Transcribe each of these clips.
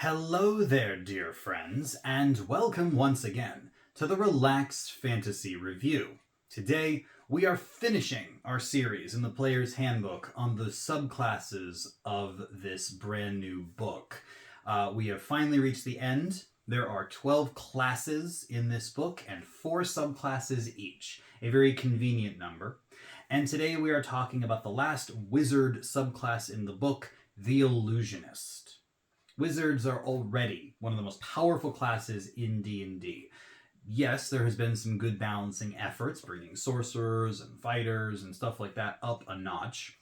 Hello there, dear friends, and welcome once again to the Relaxed Fantasy Review. Today, we are finishing our series in the Player's Handbook on the subclasses of this brand new book. We have finally reached the end. There are 12 classes in this book and 4 subclasses each, a very convenient number. And today we are talking about the last wizard subclass in the book, the Illusionist. Wizards are already one of the most powerful classes in D&D. Yes, there has been some good balancing efforts, bringing sorcerers and fighters and stuff like that up a notch.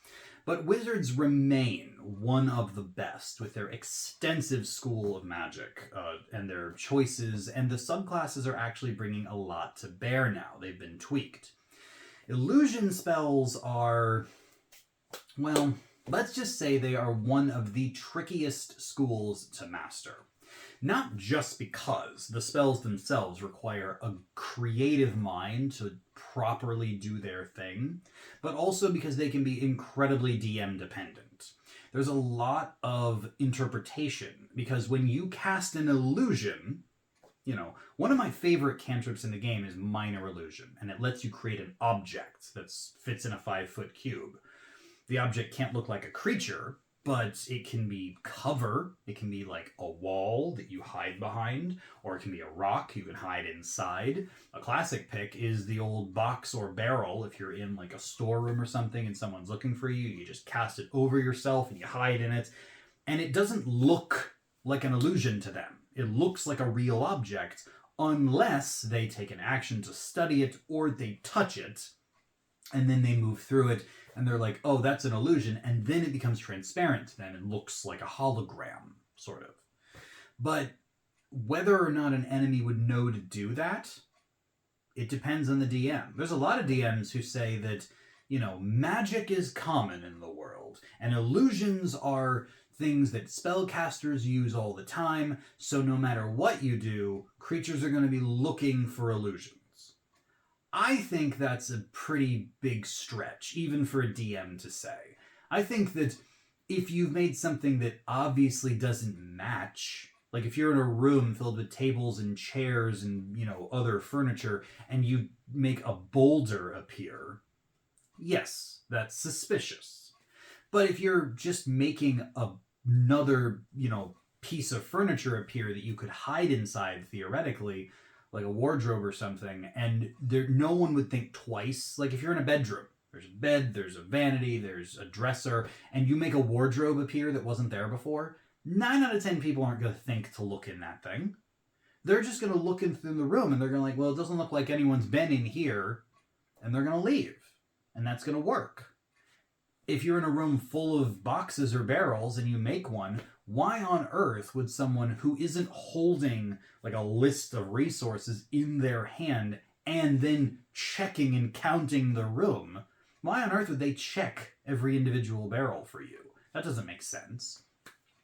But wizards remain one of the best with their extensive school of magic and their choices, and the subclasses are actually bringing a lot to bear now. They've been tweaked. Illusion spells are, well, let's just say they are one of the trickiest schools to master. Not just because the spells themselves require a creative mind to properly do their thing, but also because they can be incredibly DM dependent. There's a lot of interpretation, because when you cast an illusion, one of my favorite cantrips in the game is Minor Illusion, and it lets you create an object that fits in a 5-foot cube. The object can't look like a creature, but it can be cover. It can be like a wall that you hide behind, or it can be a rock you can hide inside. A classic pick is the old box or barrel. If you're in like a storeroom or something and someone's looking for you, you just cast it over yourself and you hide in it. And it doesn't look like an illusion to them. It looks like a real object unless they take an action to study it or they touch it, and then they move through it and they're like, oh, that's an illusion, and then it becomes transparent to them and looks like a hologram, sort of. But whether or not an enemy would know to do that, it depends on the DM. There's a lot of DMs who say that, magic is common in the world, and illusions are things that spellcasters use all the time, so no matter what you do, creatures are going to be looking for illusions. I think that's a pretty big stretch, even for a DM to say. I think that if you've made something that obviously doesn't match, like if you're in a room filled with tables and chairs and, other furniture, and you make a boulder appear, yes, that's suspicious. But if you're just making another, piece of furniture appear that you could hide inside, theoretically, like a wardrobe or something, and no one would think twice. Like if you're in a bedroom, there's a bed, there's a vanity, there's a dresser, and you make a wardrobe appear that wasn't there before, 9 out of 10 people aren't going to think to look in that thing. They're just going to look in through the room, and they're going to well, it doesn't look like anyone's been in here, and they're going to leave. And that's going to work. If you're in a room full of boxes or barrels and you make one, why on earth would someone who isn't holding like a list of resources in their hand and then checking and counting the room, why on earth would they check every individual barrel for you? That doesn't make sense.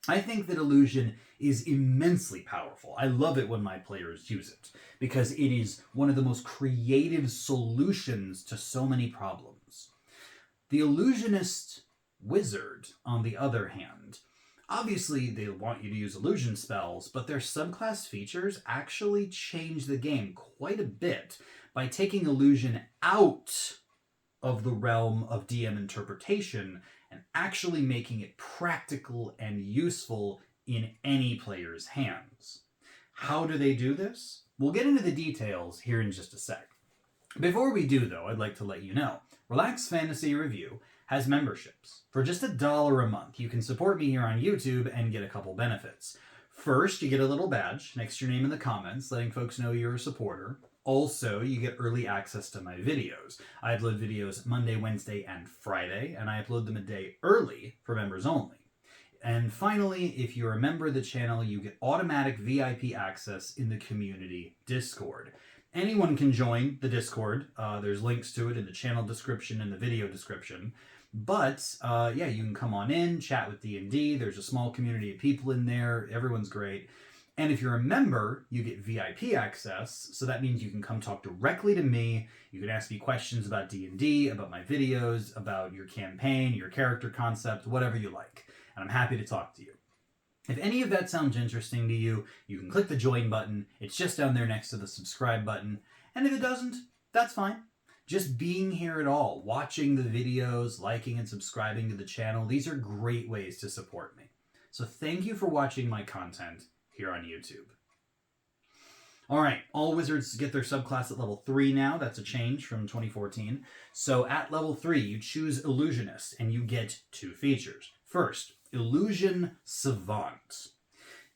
I think that illusion is immensely powerful. I love it when my players use it, because it is one of the most creative solutions to so many problems. The Illusionist wizard, on the other hand, obviously they want you to use illusion spells, but their subclass features actually change the game quite a bit by taking illusion out of the realm of DM interpretation and actually making it practical and useful in any player's hands. How do they do this? We'll get into the details here in just a sec. Before we do, though, I'd like to let you know, Relaxed Fantasy Review has memberships. For just $1 a month, you can support me here on YouTube and get a couple benefits. First, you get a little badge next to your name in the comments, letting folks know you're a supporter. Also, you get early access to my videos. I upload videos Monday, Wednesday, and Friday, and I upload them a day early for members only. And finally, if you're a member of the channel, you get automatic VIP access in the community Discord. Anyone can join the Discord. There's links to it in the channel description and the video description. But, you can come on in, chat with D&D. There's a small community of people in there. Everyone's great. And if you're a member, you get VIP access. So that means you can come talk directly to me. You can ask me questions about D&D, about my videos, about your campaign, your character concept, whatever you like. And I'm happy to talk to you. If any of that sounds interesting to you, you can click the join button. It's just down there next to the subscribe button. And if it doesn't, that's fine. Just being here at all, watching the videos, liking and subscribing to the channel, these are great ways to support me. So thank you for watching my content here on YouTube. Alright, all wizards get their subclass at level 3 now. That's a change from 2014. So at level 3, you choose Illusionist, and you get 2 features. First, Illusion Savant.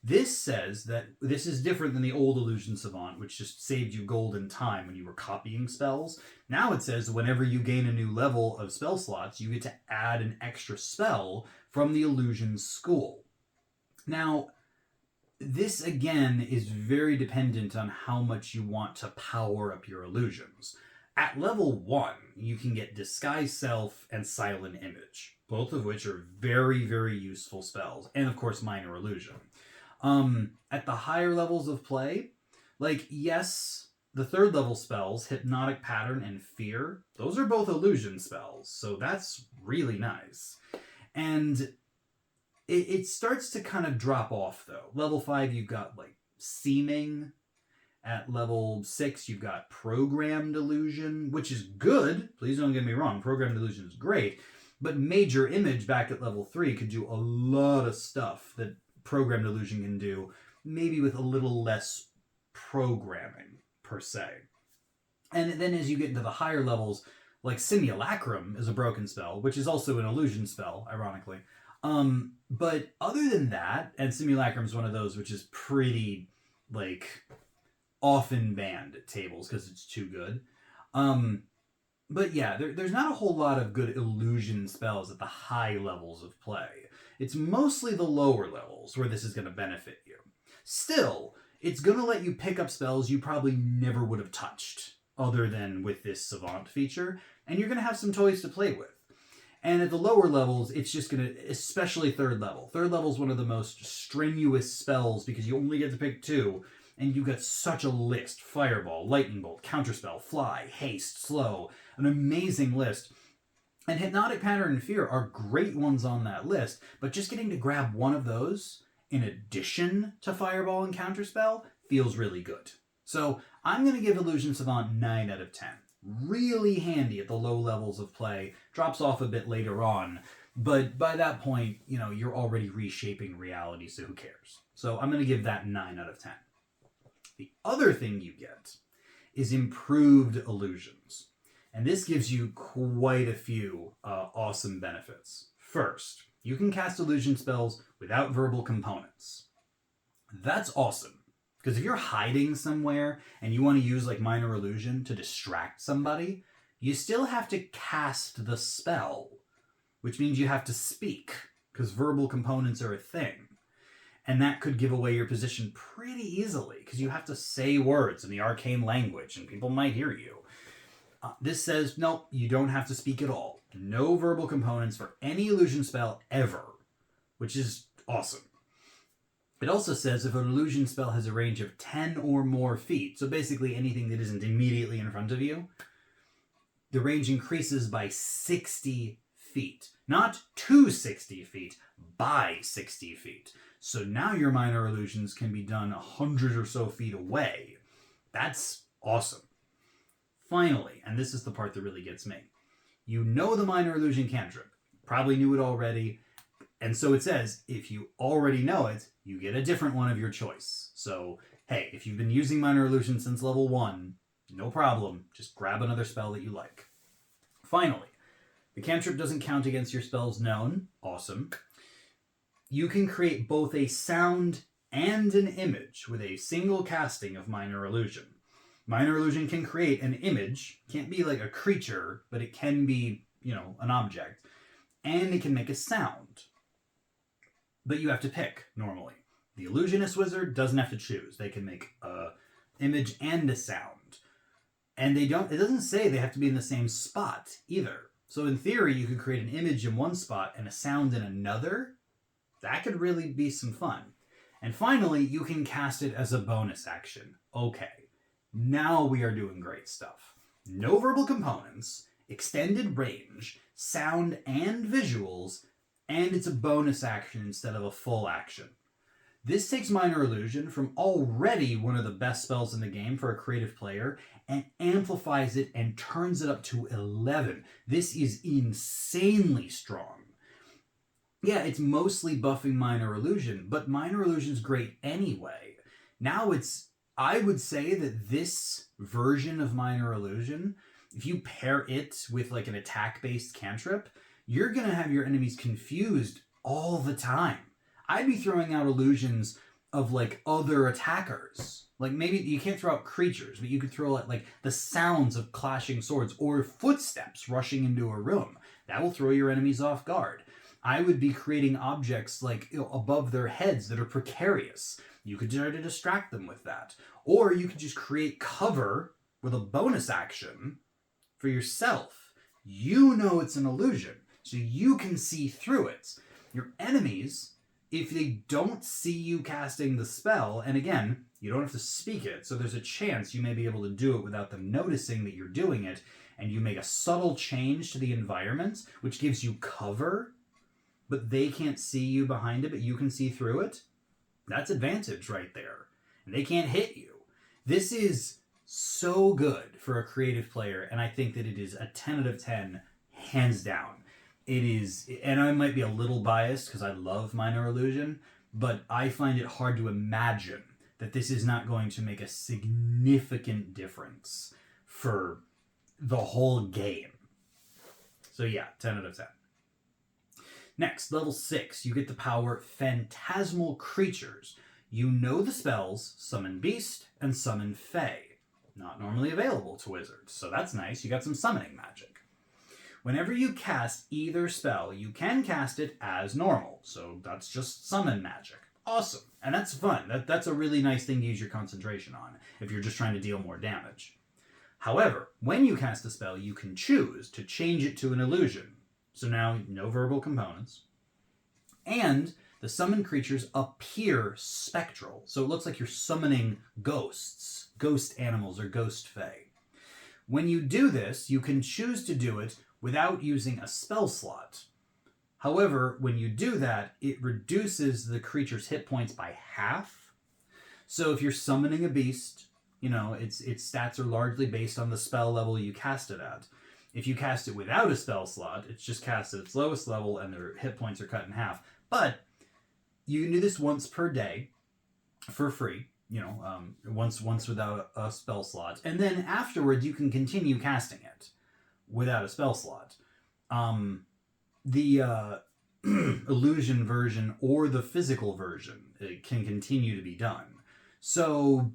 This says that this is different than the old Illusion Savant, which just saved you gold and time when you were copying spells. Now it says whenever you gain a new level of spell slots, you get to add an extra spell from the Illusion School. Now, this again is very dependent on how much you want to power up your illusions. At level 1, you can get Disguise Self and Silent Image, both of which are very, very useful spells, and of course Minor Illusion. At the higher levels of play, like, yes, the 3rd level spells, Hypnotic Pattern and Fear, those are both illusion spells, so that's really nice. And it starts to kind of drop off, though. Level 5, you've got, like, Seeming. At level 6, you've got Programmed Illusion, which is good. Please don't get me wrong. Programmed Illusion is great. But Major Image back at level 3 could do a lot of stuff that Programmed Illusion can do, maybe with a little less programming, per se. And then as you get into the higher levels, like Simulacrum is a broken spell, which is also an illusion spell, ironically. But other than that, and Simulacrum is one of those which is pretty, like, often banned at tables because it's too good. But yeah, there's not a whole lot of good illusion spells at the high levels of play. It's mostly the lower levels where this is going to benefit you. Still, it's going to let you pick up spells you probably never would have touched other than with this Savant feature, and you're going to have some toys to play with. And at the lower levels, it's just going to, especially 3rd level. 3rd level is one of the most strenuous spells because you only get to pick 2, and you've got such a list. Fireball, Lightning Bolt, Counterspell, Fly, Haste, Slow, an amazing list. And Hypnotic Pattern and Fear are great ones on that list, but just getting to grab one of those in addition to Fireball and Counterspell feels really good. So I'm going to give Illusion Savant 9 out of 10. Really handy at the low levels of play, drops off a bit later on, but by that point, you know, you're already reshaping reality, so who cares? So I'm going to give that 9 out of 10. The other thing you get is Improved Illusions, and this gives you quite a few awesome benefits. First, you can cast illusion spells without verbal components. That's awesome. Because if you're hiding somewhere and you want to use like Minor Illusion to distract somebody, you still have to cast the spell, which means you have to speak, because verbal components are a thing. And that could give away your position pretty easily, because you have to say words in the arcane language, and people might hear you. This says, nope, you don't have to speak at all. No verbal components for any illusion spell ever, which is awesome. It also says if an illusion spell has a range of 10 or more feet, so basically anything that isn't immediately in front of you, the range increases by 60 feet. Not to 60 feet, by 60 feet. So now your minor illusions can be done 100 or so feet away. That's awesome. Finally, and this is the part that really gets me, you know the minor illusion cantrip. Probably knew it already. And so it says, if you already know it, you get a different one of your choice. So, hey, if you've been using Minor Illusion since level 1, no problem. Just grab another spell that you like. Finally, the cantrip doesn't count against your spells known. Awesome. You can create both a sound and an image with a single casting of Minor Illusion. Minor Illusion can create an image. Can't be like a creature, but it can be, you know, an object. And it can make a sound. But you have to pick, normally. The Illusionist wizard doesn't have to choose. They can make an image and a sound. And it doesn't say they have to be in the same spot, either. So in theory, you could create an image in one spot and a sound in another. That could really be some fun. And finally, you can cast it as a bonus action. Okay, now we are doing great stuff. No verbal components, extended range, sound and visuals, and it's a bonus action instead of a full action. This takes Minor Illusion from already one of the best spells in the game for a creative player and amplifies it and turns it up to 11. This is insanely strong. Yeah, it's mostly buffing Minor Illusion, but Minor Illusion's great anyway. Now I would say that this version of Minor Illusion, if you pair it with like an attack-based cantrip, you're going to have your enemies confused all the time. I'd be throwing out illusions of like other attackers. Like maybe you can't throw out creatures, but you could throw out like the sounds of clashing swords or footsteps rushing into a room. That will throw your enemies off guard. I would be creating objects like above their heads that are precarious. You could try to distract them with that. Or you could just create cover with a bonus action for yourself. You know it's an illusion, so you can see through it. Your enemies, if they don't see you casting the spell, and again, you don't have to speak it, so there's a chance you may be able to do it without them noticing that you're doing it, and you make a subtle change to the environment, which gives you cover, but they can't see you behind it, but you can see through it. That's advantage right there. And they can't hit you. This is so good for a creative player, and I think that it is a 10 out of 10, hands down. It is, and I might be a little biased because I love Minor Illusion, but I find it hard to imagine that this is not going to make a significant difference for the whole game. So yeah, 10 out of 10. Next, level 6, you get the power Phantasmal Creatures. You know the spells Summon Beast and Summon Fae. Not normally available to wizards, so that's nice. You got some summoning magic. Whenever you cast either spell, you can cast it as normal, so that's just summon magic. Awesome, and that's fun. That's a really nice thing to use your concentration on if you're just trying to deal more damage. However, when you cast a spell, you can choose to change it to an illusion. So now, no verbal components. And the summoned creatures appear spectral, so it looks like you're summoning ghosts, ghost animals, or ghost fae. When you do this, you can choose to do it without using a spell slot. However, when you do that, it reduces the creature's hit points by half. So if you're summoning a beast, its stats are largely based on the spell level you cast it at. If you cast it without a spell slot, it's just cast at its lowest level and their hit points are cut in half. But you can do this once per day for free, once without a spell slot. And then afterwards, you can continue casting it without a spell slot. The illusion version or the physical version, it can continue to be done. So,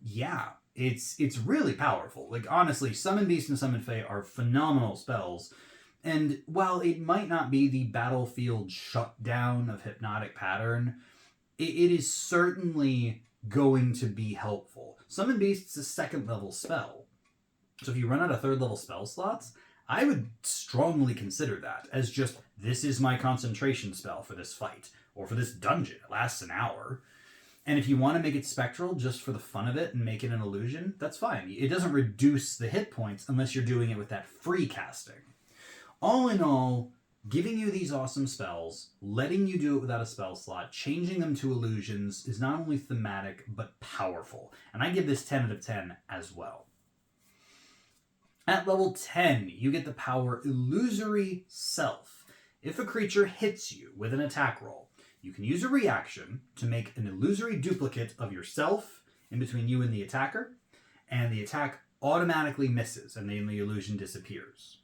yeah, it's really powerful. Like, honestly, Summon Beast and Summon Fae are phenomenal spells. And while it might not be the battlefield shutdown of Hypnotic Pattern, it is certainly going to be helpful. Summon Beast's a second level spell. So if you run out of third level spell slots, I would strongly consider that as just, this is my concentration spell for this fight, or for this dungeon. It lasts an hour. And if you want to make it spectral just for the fun of it and make it an illusion, that's fine. It doesn't reduce the hit points unless you're doing it with that free casting. All in all, giving you these awesome spells, letting you do it without a spell slot, changing them to illusions is not only thematic, but powerful. And I give this 10 out of 10 as well. At level 10, you get the power Illusory Self. If a creature hits you with an attack roll, you can use a reaction to make an illusory duplicate of yourself in between you and the attacker, and the attack automatically misses, and then the illusion disappears.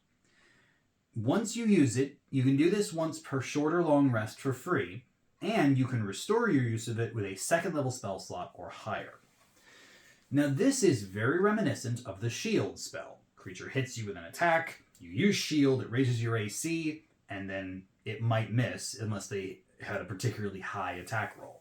Once you use it, you can do this once per short or long rest for free, and you can restore your use of it with a second level spell slot or higher. Now this is very reminiscent of the Shield spell. Creature hits you with an attack, you use Shield, it raises your AC, and then it might miss unless they had a particularly high attack roll.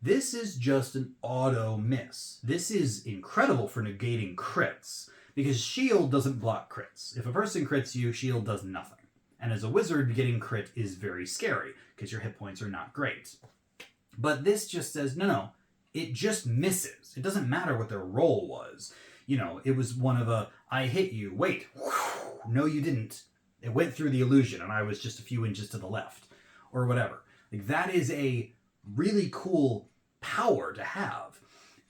This is just an auto miss. This is incredible for negating crits, because Shield doesn't block crits. If a person crits you, Shield does nothing. And as a wizard, getting crit is very scary, because your hit points are not great. But this just says, no, it just misses. It doesn't matter what their roll was. It was one of a, I hit you, wait, no you didn't. It went through the illusion, and I was just a few inches to the left, or whatever. Like, that is a really cool power to have.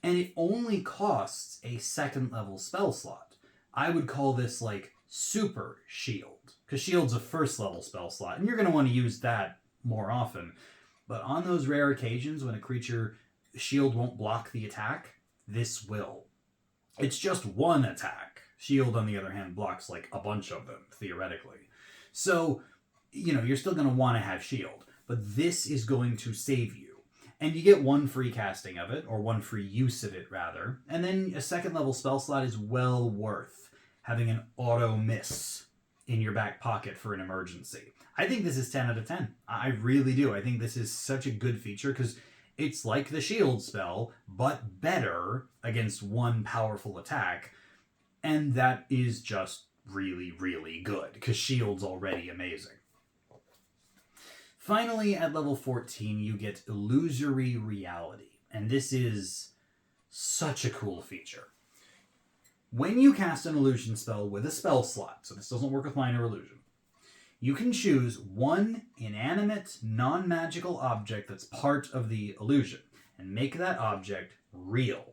And it only costs a 2nd level spell slot. I would call this like super shield, because shield's a 1st level spell slot, and you're going to want to use that more often. But on those rare occasions when a creature shield won't block the attack, this will. It's just one attack. Shield, on the other hand, blocks like a bunch of them, theoretically. So, you're still going to want to have shield, but this is going to save you. And you get 1 free casting of it, or 1 free use of it, rather. And then a 2nd level spell slot is well worth having an auto miss in your back pocket for an emergency. I think this is 10 out of 10. I really do. I think this is such a good feature because it's like the shield spell, but better against one powerful attack. And that is just really, really good because shield's already amazing. Finally, at level 14, you get Illusory Reality, and this is such a cool feature. When you cast an illusion spell with a spell slot, so this doesn't work with minor illusion, you can choose one inanimate, non-magical object that's part of the illusion, and make that object real.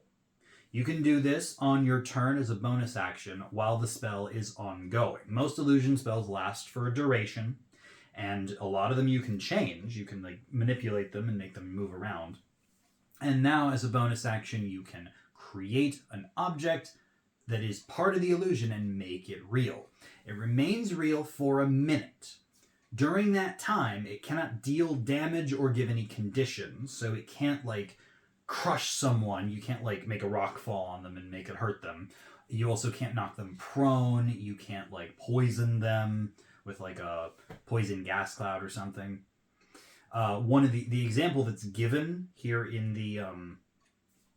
You can do this on your turn as a bonus action while the spell is ongoing. Most illusion spells last for a duration, and a lot of them you can change. You can manipulate them and make them move around. And now, as a bonus action, you can create an object that is part of the illusion and make it real. It remains real for a minute. During that time, it cannot deal damage or give any conditions, so it can't crush someone. You can't make a rock fall on them and make it hurt them. You also can't knock them prone. You can't poison them with a poison gas cloud or something. One of the example that's given here in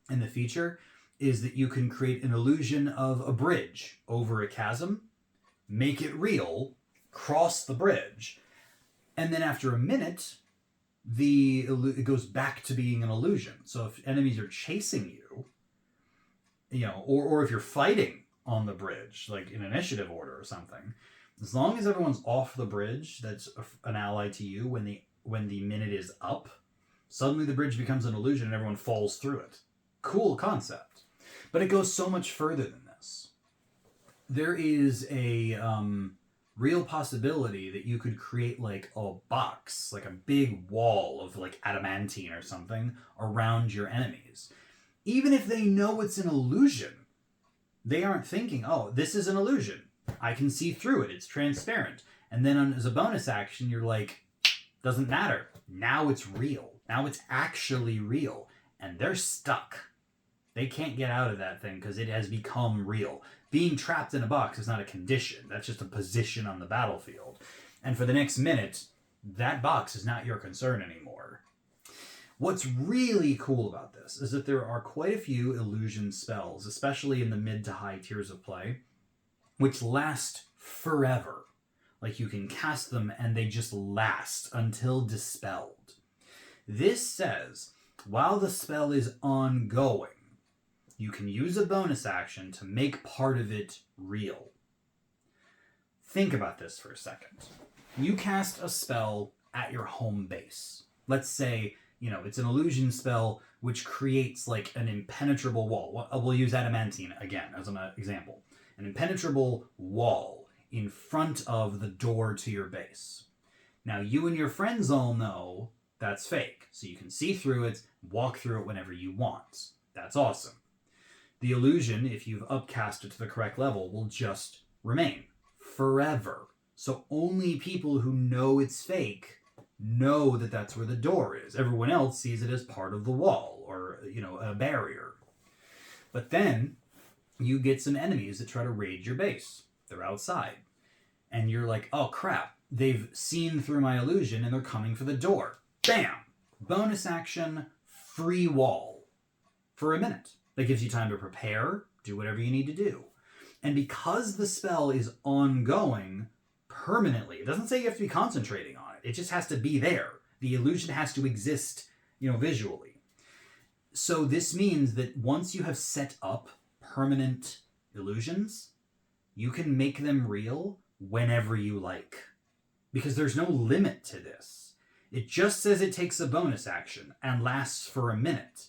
the feature is that you can create an illusion of a bridge over a chasm, make it real, cross the bridge, and then after a minute, it goes back to being an illusion. So if enemies are chasing you, or if you're fighting on the bridge, in initiative order or something, as long as everyone's off the bridge that's an ally to you when the minute is up, suddenly the bridge becomes an illusion and everyone falls through it. Cool concept. But it goes so much further than this. There is a real possibility that you could create a box, a big wall of adamantine or something around your enemies. Even if they know it's an illusion, they aren't thinking, oh, this is an illusion. I can see through it. It's transparent. And then as a bonus action, you're doesn't matter. Now it's real. Now it's actually real. And they're stuck. They can't get out of that thing because it has become real. Being trapped in a box is not a condition. That's just a position on the battlefield. And for the next minute, that box is not your concern anymore. What's really cool about this is that there are quite a few illusion spells, especially in the mid to high tiers of play, which last forever. You can cast them and they just last until dispelled. This says, while the spell is ongoing, you can use a bonus action to make part of it real. Think about this for a second. You cast a spell at your home base. Let's say, it's an illusion spell which creates an impenetrable wall. We'll use adamantine again as an example. An impenetrable wall in front of the door to your base. Now, you and your friends all know that's fake, so you can see through it, walk through it whenever you want. That's awesome. The illusion, if you've upcast it to the correct level, will just remain forever. So only people who know it's fake know that that's where the door is. Everyone else sees it as part of the wall or, a barrier. But then you get some enemies that try to raid your base. They're outside. And you're like, oh crap, they've seen through my illusion and they're coming for the door. Bam! Bonus action, free wall. For a minute. That gives you time to prepare, do whatever you need to do. And because the spell is ongoing permanently, it doesn't say you have to be concentrating on it. It just has to be there. The illusion has to exist, visually. So this means that once you have set up permanent illusions, you can make them real whenever you like. Because there's no limit to this. It just says it takes a bonus action and lasts for a minute.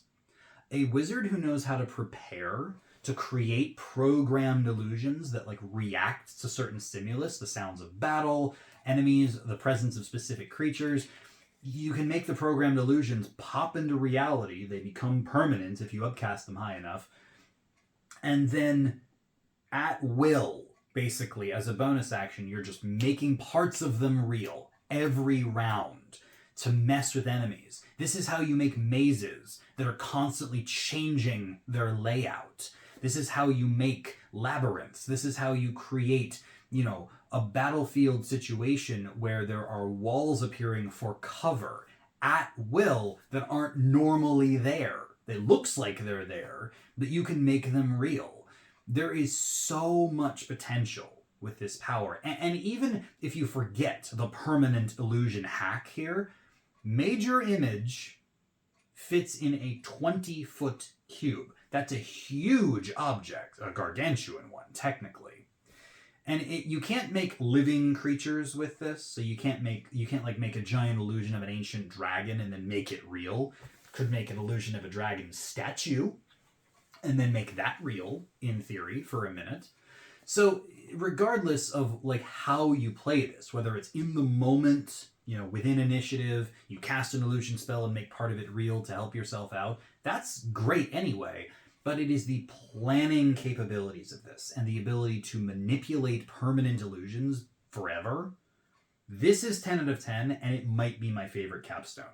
A wizard who knows how to prepare to create programmed illusions that like react to certain stimulus, the sounds of battle, enemies, the presence of specific creatures, you can make the programmed illusions pop into reality. They become permanent if you upcast them high enough. And then at will, basically, as a bonus action, you're just making parts of them real every round to mess with enemies. This is how you make mazes that are constantly changing their layout. This is how you make labyrinths. This is how you create, a battlefield situation where there are walls appearing for cover at will that aren't normally there. It looks like they're there, but you can make them real. There is so much potential with this power. And even if you forget the permanent illusion hack here, Major Image fits in a 20-foot cube. That's a huge object, a gargantuan one, technically. And you can't make living creatures with this, so you can't make a giant illusion of an ancient dragon and then make it real. Could make an illusion of a dragon statue and then make that real, in theory, for a minute. So regardless of how you play this, whether it's in the moment, within initiative, you cast an illusion spell and make part of it real to help yourself out, that's great anyway. But it is the planning capabilities of this and the ability to manipulate permanent illusions forever. This is 10 out of 10, and it might be my favorite capstone.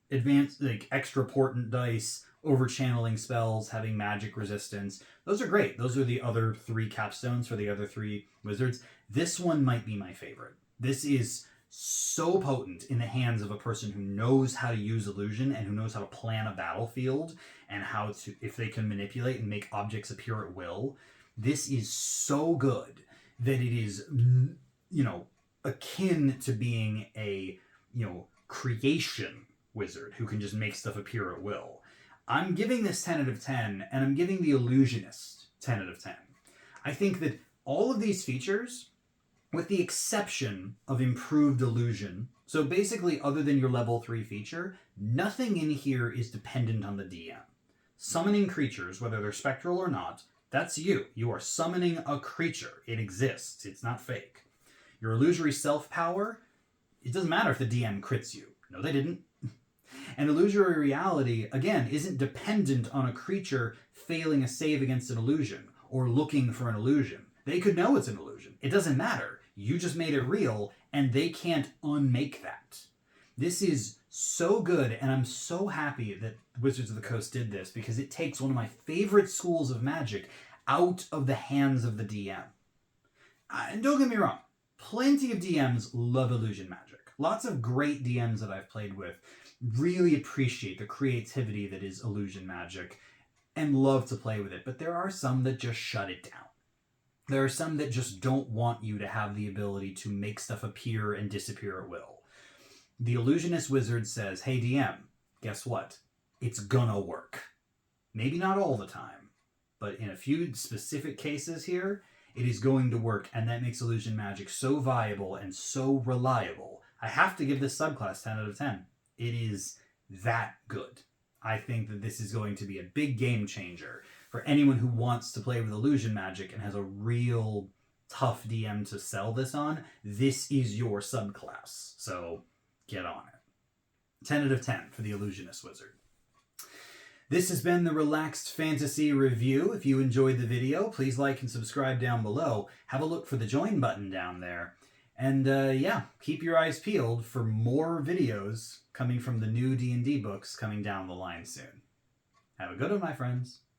Advanced, extra portent dice, over-channeling spells, having magic resistance. Those are great. Those are the other 3 capstones for the other 3 wizards. This one might be my favorite. This is so potent in the hands of a person who knows how to use illusion and who knows how to plan a battlefield and how to, if they can manipulate and make objects appear at will. This is so good that it is, akin to being a, creation wizard who can just make stuff appear at will. I'm giving this 10 out of 10, and I'm giving the Illusionist 10 out of 10. I think that all of these features, with the exception of improved illusion, so basically other than your level 3 feature, nothing in here is dependent on the DM. Summoning creatures, whether they're spectral or not, that's you. You are summoning a creature. It exists. It's not fake. Your illusory self-power, it doesn't matter if the DM crits you. No, they didn't. And illusory reality, again, isn't dependent on a creature failing a save against an illusion or looking for an illusion. They could know it's an illusion. It doesn't matter. You just made it real, and they can't unmake that. This is so good, and I'm so happy that Wizards of the Coast did this, because it takes one of my favorite schools of magic out of the hands of the DM. And don't get me wrong, plenty of DMs love illusion magic. Lots of great DMs that I've played with really appreciate the creativity that is illusion magic and love to play with it, but there are some that just shut it down. There are some that just don't want you to have the ability to make stuff appear and disappear at will. The Illusionist Wizard says, hey DM, guess what? It's gonna work. Maybe not all the time, but in a few specific cases here, it is going to work, and that makes illusion magic so viable and so reliable. I have to give this subclass 10 out of 10. It is that good. I think that this is going to be a big game changer for anyone who wants to play with illusion magic and has a real tough DM to sell this on. This is your subclass, so get on it. 10 out of 10 for the Illusionist Wizard. This has been the Relaxed Fantasy Review. If you enjoyed the video, please like and subscribe down below. Have a look for the join button down there. And keep your eyes peeled for more videos coming from the new D&D books coming down the line soon. Have a good one, my friends.